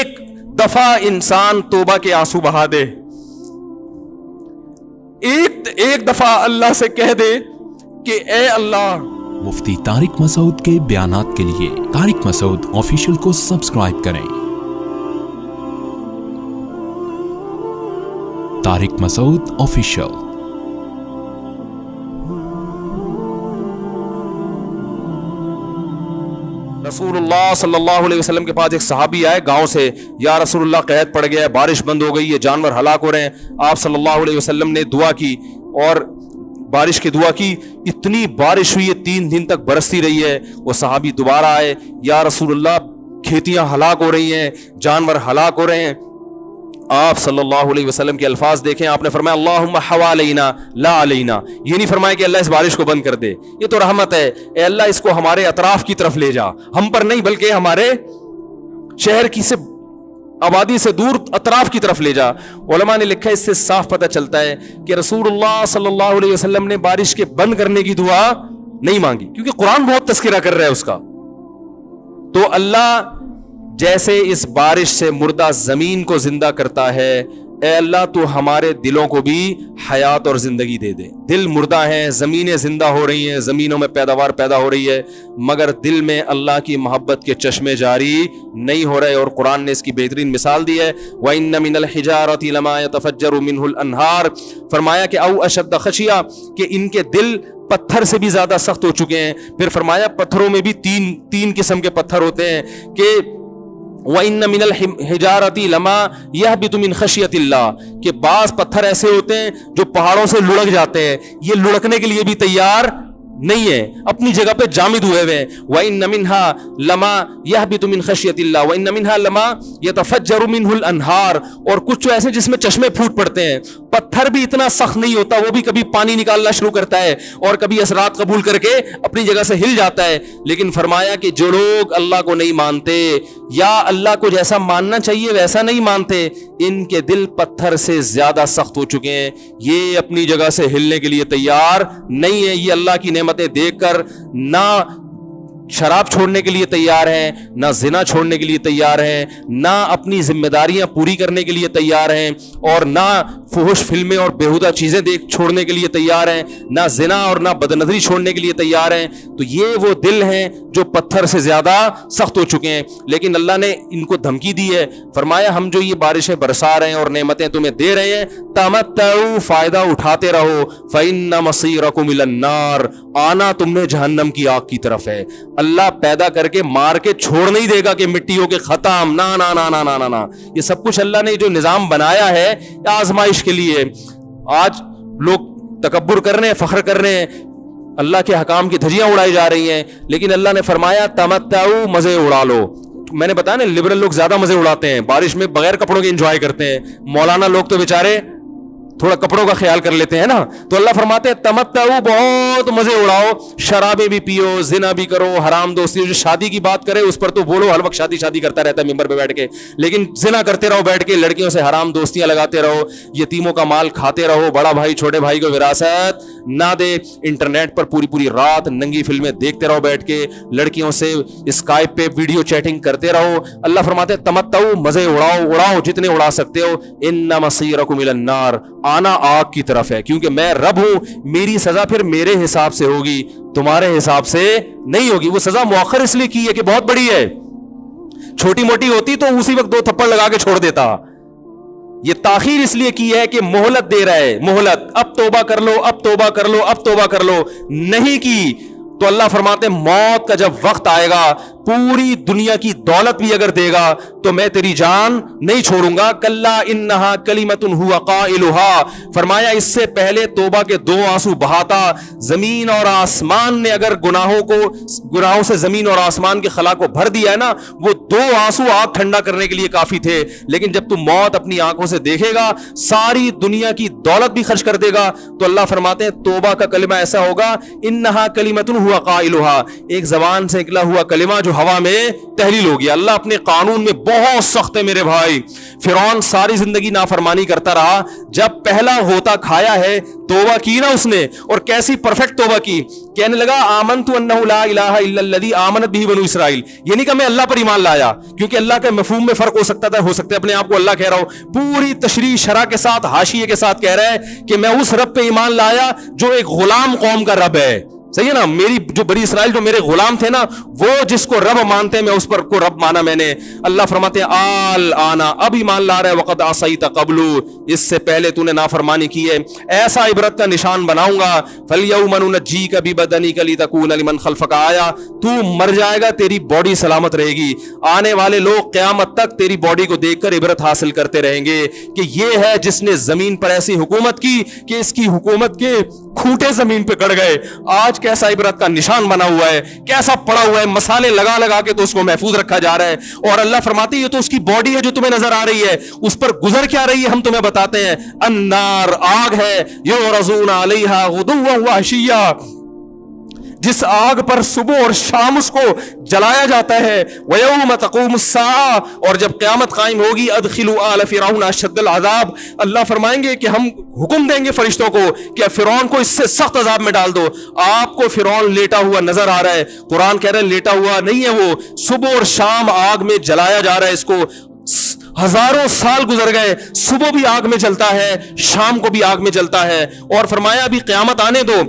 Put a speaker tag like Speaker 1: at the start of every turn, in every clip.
Speaker 1: ایک دفعہ انسان توبہ کے آنسو بہا دے, ایک دفعہ اللہ سے کہہ دے کہ اے اللہ.
Speaker 2: مفتی طارق مسعود کے بیانات کے لیے طارق مسعود آفیشیل کو سبسکرائب کریں. طارق مسعود آفیشیل.
Speaker 1: رسول اللہ صلی اللہ علیہ وسلم کے پاس ایک صحابی آئے گاؤں سے, یا رسول اللہ قحط پڑ گیا ہے, بارش بند ہو گئی ہے, جانور ہلاک ہو رہے ہیں. آپ صلی اللہ علیہ وسلم نے دعا کی اور بارش کی دعا کی. اتنی بارش ہوئی ہے 3 دن تک برستی رہی ہے. وہ صحابی دوبارہ آئے, یا رسول اللہ کھیتیاں ہلاک ہو رہی ہیں, جانور ہلاک ہو رہے ہیں. آپ صلی اللہ علیہ وسلم کے الفاظ دیکھیں, آپ نے فرمایا اللہم حوالینا لا علینا. یہ نہیں فرمایا کہ اللہ اس بارش کو بند کر دے, یہ تو رحمت ہے, اے اللہ اس کو ہمارے اطراف کی طرف لے جا, ہم پر نہیں بلکہ ہمارے شہر کی سے آبادی سے دور اطراف کی طرف لے جا. علماء نے لکھا اس سے صاف پتہ چلتا ہے کہ رسول اللہ صلی اللہ علیہ وسلم نے بارش کے بند کرنے کی دعا نہیں مانگی, کیونکہ قرآن بہت تذکرہ کر رہا ہے اس کا. تو اللہ جیسے اس بارش سے مردہ زمین کو زندہ کرتا ہے, اے اللہ تو ہمارے دلوں کو بھی حیات اور زندگی دے دے. دل مردہ ہیں, زمینیں زندہ ہو رہی ہیں, زمینوں میں پیداوار پیدا ہو رہی ہے, مگر دل میں اللہ کی محبت کے چشمے جاری نہیں ہو رہے. اور قرآن نے اس کی بہترین مثال دی ہے, وَإِنَّ مِنَ الْحِجَارَةِ لَمَا يَتَفَجَّرُ مِنْهُ الْأَنْهَارُ. فرمایا کہ او اشد خشیہ, کہ ان کے دل پتھر سے بھی زیادہ سخت ہو چکے ہیں. پھر فرمایا پتھروں میں بھی تین قسم کے پتھر ہوتے ہیں کہ وَإِنَّ مِنَ الْحِجَارَةِ لَمَا يَهْبِطُ مِنْ خَشْيَةِ اللَّهِ, کہ بعض پتھر ایسے ہوتے ہیں جو پہاڑوں سے لڑک جاتے ہیں, یہ لڑکنے کے لیے بھی تیار نہیں ہے, اپنی جگہ پہ جامد ہوئے ہوئے. وَإِنَّ مِنْهَا لَمَا يَهْبِطُ مِنْ خَشْيَةِ اللَّهِ وَإِنَّ مِنْهَا لَمَا يَتَفَجَّرُ مِنْهُ الْأَنْهَارُ. اور کچھ ایسے جس میں چشمے پھوٹ پڑتے ہیں. پتھر بھی اتنا سخت نہیں ہوتا, وہ بھی کبھی پانی نکالنا شروع کرتا ہے اور کبھی اثرات قبول کر کے اپنی جگہ سے ہل جاتا ہے. لیکن فرمایا کہ جو لوگ اللہ کو نہیں مانتے یا اللہ کو جیسا ماننا چاہیے ویسا نہیں مانتے, ان کے دل پتھر سے زیادہ سخت ہو چکے ہیں, یہ اپنی جگہ سے ہلنے کے لیے تیار نہیں ہے. یہ اللہ کی نعمتیں دیکھ کر نہ شراب چھوڑنے کے لیے تیار ہیں, نہ زنا چھوڑنے کے لیے تیار ہیں, نہ اپنی ذمہ داریاں پوری کرنے کے لیے تیار ہیں, اور نہ فحش فلمیں اور بیہودہ چیزیں چھوڑنے کے لیے تیار ہیں, نہ زنا اور نہ بدنظری چھوڑنے کے لیے تیار ہیں. تو یہ وہ دل ہیں جو پتھر سے زیادہ سخت ہو چکے ہیں. لیکن اللہ نے ان کو دھمکی دی ہے, فرمایا ہم جو یہ بارشیں برسا رہے ہیں اور نعمتیں تمہیں دے رہے ہیں, تمتعوا, فائدہ اٹھاتے رہو, فإن مصيركم إلى النار, آنا تم نے جہنم کی آگ کی طرف ہے. اللہ پیدا کر کے مار کے چھوڑ نہیں دے گا کہ مٹی ہو کے ختم, نا نا نا نا نا نا. یہ سب کچھ اللہ نے جو نظام بنایا ہے آزمائش کے لیے. آج لوگ تکبر کر رہے ہیں, فخر کر رہے ہیں, اللہ کے حکام کی دھجیاں اڑائی جا رہی ہیں, لیکن اللہ نے فرمایا تمتعوا, مزے اڑا لو. میں نے بتایا نا لبرل لوگ زیادہ مزے اڑاتے ہیں, بارش میں بغیر کپڑوں کے انجوائے کرتے ہیں. مولانا لوگ تو بیچارے تھوڑا کپڑوں کا خیال کر لیتے ہیں نا. تو اللہ فرماتے ہیں تمتعوا, بہت مزے اڑاؤ, شرابیں بھی پیو, زنا بھی کرو, حرام دوستی. جو شادی کی بات کرے اس پر تو بولو, ہر وقت شادی شادی کرتا رہتا ہے ممبر پہ بیٹھ کے, لیکن زنا کرتے رہو بیٹھ کے, لڑکیوں سے حرام دوستیاں لگاتے رہو, یتیموں کا مال کھاتے رہو, بڑا بھائی چھوٹے بھائی کو وراثت نہ دے, انٹرنیٹ پر پوری رات ننگی فلمیں دیکھتے رہو بیٹھ کے, لڑکیوں سے اسکائپ پہ ویڈیو چیٹنگ کرتے رہو. اللہ فرماتے ہیں تمتعوا, مزے اڑاؤ جتنے اڑا سکتے ہو. ان مصيركم الى النار, آنا آگ کی طرف ہے, کیونکہ میں رب ہوں, میری سزا پھر میرے حساب سے ہوگی, تمہارے حساب سے نہیں ہوگی. وہ سزا مؤخر اس لیے کی ہے کہ بہت بڑی ہے, چھوٹی موٹی ہوتی تو اسی وقت 2 تھپڑ لگا کے چھوڑ دیتا. یہ تاخیر اس لیے کی ہے کہ مہلت دے رہا ہے, مہلت, اب توبہ کر لو, اب توبہ کر لو, اب توبہ کر لو. نہیں کی تو اللہ فرماتے ہیں موت کا جب وقت آئے گا, پوری دنیا کی دولت بھی اگر دے گا تو میں تیری جان نہیں چھوڑوں گا. کلا انہا کلمۃ ہوا قائلھا, فرمایا اس سے پہلے توبہ کے 2 آنسو بہاتا. زمین اور آسمان نے اگر گناہوں سے زمین اور آسمان کے خلا کو بھر دیا ہے نا, وہ 2 آنسو آگ ٹھنڈا کرنے کے لیے کافی تھے. لیکن جب تم موت اپنی آنکھوں سے دیکھے گا, ساری دنیا کی دولت بھی خرچ کر دے گا, تو اللہ فرماتے ہیں توبہ کا کلمہ ایسا ہوگا, انہا کلمۃ ہوا قائلھا, ایک زبان سے نکلا ہوا کلمہ جو हवा में तहलील हो गया। अल्लाह अपने कानून में बहुत सख्त है मेरे भाई। फिरौन सारी जिंदगी नाफरमानी करता रहा, जब पहला होता खाया है तौबा की ना उसने, और कैसी परफेक्ट तौबा की, कहने लगा आमनतु अन्नहु ला इलाहा इल्लल्लज़ी आमनत बिही बनु इसराइल। ये नहीं कि मैं अल्लाह पर ईमान लाया, क्योंकि अल्लाह के मफहूम में फर्क हो सकता था, हो सकता है अपने आप को अल्लाह कह रहा हो, पूरी तशरीह शरह के साथ हाशिये के साथ कह रहा है कि मैं उस रब पे ईमान लाया जो एक गुलाम कौम का रब है। सही है ना, मेरी जो बनी इसराइल जो मेरे गुलाम थे ना, वो जिसको रब मानते हैं मैं उस पर को रब माना मैंने। अल्लाह फरमाते हैं आल आना, अब ईमान ला रहा है, वक़द आसईत क़ब्लु, इससे पहले तूने नाफरमानी की है, ऐसा इबरत का निशान बनाऊंगा। फलयौम नुनज्जीका बिबदनिका लितकूना लिमन खल्फका आया, तू मर जाएगा तेरी बॉडी सलामत रहेगी, आने वाले लोग क़यामत तक तेरी बॉडी को देखकर इबरत हासिल करते रहेंगे कि ये है जिसने जमीन पर ऐसी हुकूमत की कि इसकी हुकूमत के खूंटे जमीन पे गड़ गए। आज कैसा इबरत का निशान बना हुआ है, कैसा पड़ा हुआ है, मसाले लगा लगा के तो उसको महफूज रखा जा रहा है। और अल्लाह फरमाती है ये तो उसकी बॉडी है जो तुम्हें नजर आ रही है, उस पर गुजर क्या रही है हम तुम्हें बताते हैं। अन्नार, आग है, युरज़ूना अलैहा गुदुव्वन व अशिय्या, जिस आग पर सुबह और शाम उसको जलाया जाता है। वयौम तक़ूमुस्साअ, और जब क़यामत कायम होगी, अदखिलू आल फ़िरऔन अशद्दल अज़ाब, अल्लाह फरमाएंगे कि हम हुक्म देंगे फरिश्तों को कि फ़िरौन को इससे सख्त अज़ाब में डाल दो। आपको फ़िरौन लेटा हुआ नजर आ रहा है, कुरान कह रहा है लेटा हुआ नहीं है वो, सुबह और शाम आग में जलाया जा रहा है इसको। हजारों साल गुजर गए, सुबह भी आग में जलता है, शाम को भी आग में जलता है। और फरमाया अभी क़यामत आने दो,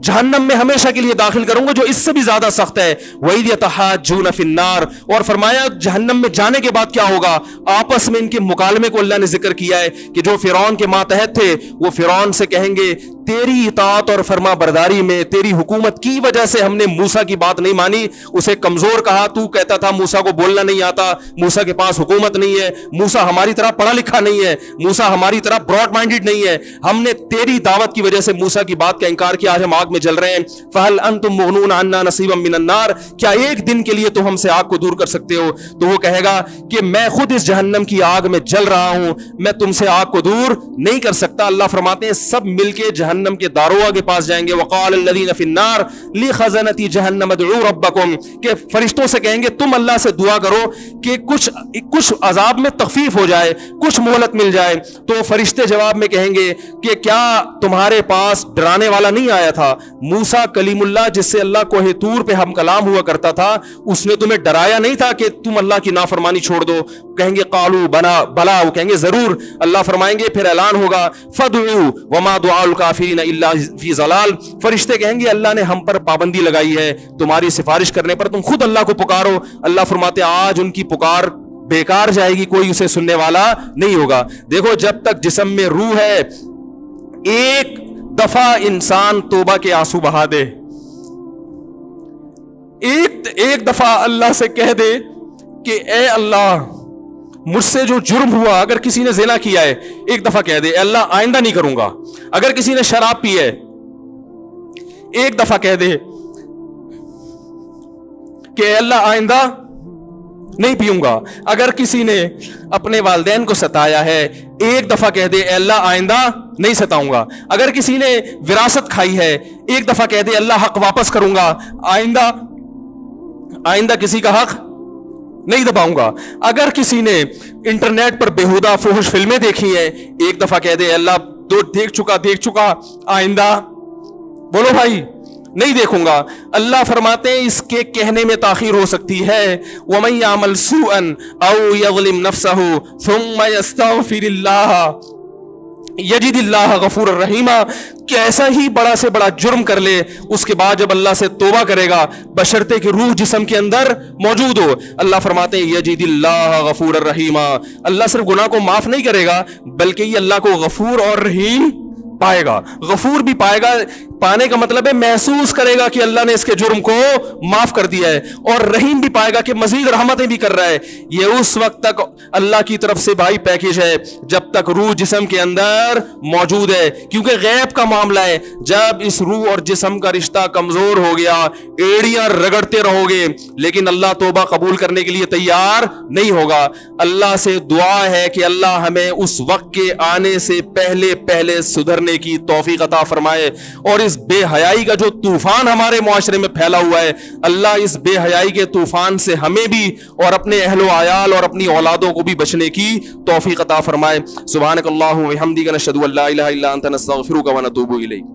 Speaker 1: जहन्नम में हमेशा के लिए दाखिल करूंगा जो इससे भी ज्यादा सख्त है। वही यतहाज्जून फिन्नार, और फरमाया जहन्नम में जाने के बाद क्या होगा, आपस में इनके मुकालमे को अल्लाह ने जिक्र किया है कि जो फिरौन के मातहत थे वो फिरौन से कहेंगे तेरी इताअत और फरमा बरदारी में, तेरी हुकूमत की वजह से हमने मूसा की बात नहीं मानी, उसे कमजोर कहा, तू कहता था मूसा को बोलना नहीं आता, मूसा के पास हुकूमत नहीं है, मूसा हमारी तरह पढ़ा लिखा नहीं है, मूसा हमारी तरह ब्रॉड माइंडेड नहीं है, हमने तेरी दावत की वजह से मूसा की बात का इंकार किया, आज हम आग में जल रहे हैं। फहल अंतुम मुगनून अन्ना नसीबम मिनन नार, क्या एक दिन के लिए तो हमसे आग को दूर कर सकते हो? तो वो कहेगा कि मैं खुद इस जहन्नम की आग में जल रहा हूं, मैं तुमसे आग को दूर नहीं कर सकता। अल्लाह फरमाते हैं सब मिलके जहन्नम के दारोगा के पास जाएंगे। वक़ाल अल्लज़ीना फ़िन्नार लिख़ज़नती जहन्नम उदऊ रब्बकुम, के फरिश्तों से कहेंगे तुम अल्लाह से दुआ करो कि कुछ अजाब में तखफीफ हो जाए, कुछ मोहलत मिल जाए। तो फरिश्ते जवाब में कहेंगे कि क्या तुम्हारे पास डराने वाला नहीं आया था? मूसा कलीमुल्लाह जिससे अल्लाह कोहे तूर पे हम कलाम हुआ करता था, उसने तुम्हें डराया नहीं था कि तुम अल्लाह की नाफरमानी छोड़ दो? कहेंगे कालू बला, वो कहेंगे जरूर। अल्लाह फरमाएंगे फिर ऐलान होगा फदउ वमा दुआउल काफिरीन इल्ला फी ज़लाल, फरिश्ते कहेंगे अल्लाह ने हम पर पाबंदी लगाई है, तुम्हारी सिफारिश करने पर तुम खुद अल्लाह को पुकारो। अल्लाह फरमाते आज उनकी पुकार बेकार जाएगी, कोई उसे सुनने वाला नहीं होगा। देखो जब तक जिस्म में रूह है, एक दफा इंसान तौबा के आंसू बहा दे, एक दफा अल्लाह से कह दे कि ए अल्लाह मुझसे जो जुर्म हुआ, अगर किसी ने ज़िना किया है एक दफा कह दे अल्लाह आइंदा नहीं करूंगा। अगर किसी ने शराब पी है एक दफा कह दे कि अल्लाह आइंदा नहीं पीऊंगा। अगर किसी ने अपने वालिदैन को सताया है एक दफा कह दे अल्लाह आइंदा नहीं सताऊंगा। अगर किसी ने विरासत खाई है एक दफा कह दे अल्लाह हक वापस करूंगा, आइंदा किसी का हक नहीं दबाऊंगा। अगर किसी ने इंटरनेट पर बेहुदा फुहश फिल्में देखी हैं एक दफा कह दे अल्लाह दो देख चुका, आइंदा बोलो भाई नहीं देखूंगा। अल्लाह फरमाते हैं इसके कहने में ताखीर हो सकती है। वमन यामल सूअन औ यज़लिम नफ्सहु सुम्मा यस्तग़फिरिल्लाह यजिदिल्लाह गफूर रहीमा, कैसा ही बड़ा से बड़ा जुर्म कर ले उसके बाद जब अल्लाह से तौबा करेगा बशर्ते कि रूह जिस्म के अंदर मौजूद हो, अल्लाह फरमाते हैं यजिदिल्लाह गफूर रहीमा, अल्लाह सिर्फ गुनाह को माफ नहीं करेगा बल्कि ये अल्लाह को गफूर और रहीम पाएगा। गफूर भी पाएगा, पाने का मतलब है महसूस करेगा कि अल्लाह ने इसके जुर्म को माफ कर दिया है, और रहीम भी पाएगा कि मजीद रहमतें भी कर रहा है। ये उस वक्त तक अल्लाह की तरफ से भाई पैकेज है जब तक रूह जिस्म के अंदर मौजूद है, क्योंकि गैब का मामला है। जब इस रूह और जिस्म का रिश्ता कमजोर हो गया एड़ियां रगड़ते रहोगे लेकिन अल्लाह तौबा कबूल करने के लिए तैयार नहीं होगा। अल्लाह से दुआ है कि अल्लाह हमें उस वक्त के आने से पहले पहले सुधरने کرنے کی توفیق عطا فرمائے، اور اس بے حیائی کا جو طوفان ہمارے معاشرے میں پھیلا ہوا ہے، اللہ اس بے حیائی کے طوفان سے ہمیں بھی اور اپنے اہل و عیال اور اپنی اولادوں کو بھی بچنے کی توفیق عطا فرمائے۔ سبحانک اللہم و بحمدک، نشہد ان لا الہ الا انت، نستغفرک و نتوب الیک۔